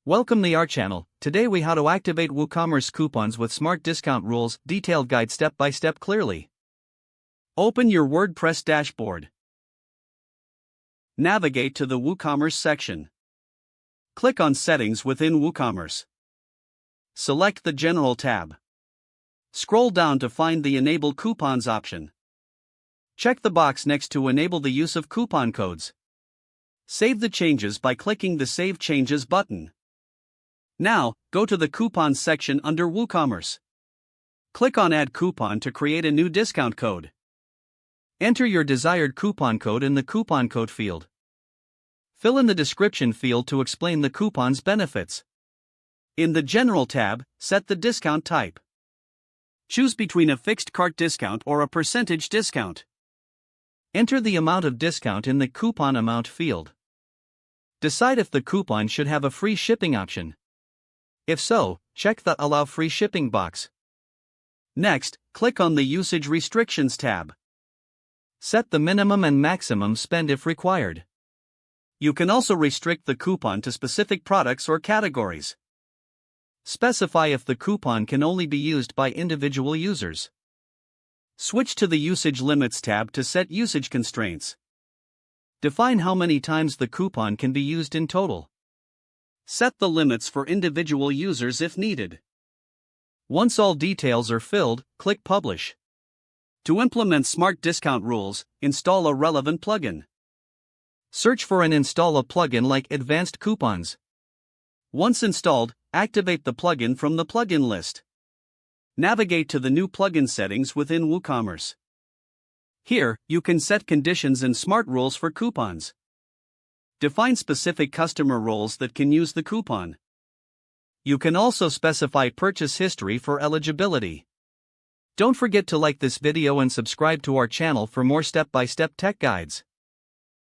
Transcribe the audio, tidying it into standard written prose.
Welcome to our channel. Today we how to activate WooCommerce coupons with smart discount rules, detailed guide step by step clearly. Open your WordPress dashboard. Navigate to the WooCommerce section. Click on Settings within WooCommerce. Select the General tab. Scroll down to find the Enable Coupons option. Check the box next to enable the use of coupon codes. Save the changes by clicking the Save Changes button. Now, go to the Coupons section under WooCommerce. Click on Add Coupon to create a new discount code. Enter your desired coupon code in the coupon code field. Fill in the description field to explain the coupon's benefits. In the General tab, set the discount type. Choose between a fixed cart discount or a percentage discount. Enter the amount of discount in the coupon amount field. Decide if the coupon should have a free shipping option. If so, check the Allow Free Shipping box. Next, click on the Usage Restrictions tab. Set the minimum and maximum spend if required. You can also restrict the coupon to specific products or categories. Specify if the coupon can only be used by individual users. Switch to the Usage Limits tab to set usage constraints. Define how many times the coupon can be used in total. Set the limits for individual users if needed. Once all details are filled, click Publish. To implement smart discount rules, install a relevant plugin. Search for and install a plugin like Advanced Coupons. Once installed, activate the plugin from the plugin list. Navigate to the new plugin settings within WooCommerce. Here, you can set conditions and smart rules for coupons. Define specific customer roles that can use the coupon. You can also specify purchase history for eligibility. Don't forget to like this video and subscribe to our channel for more step-by-step tech guides.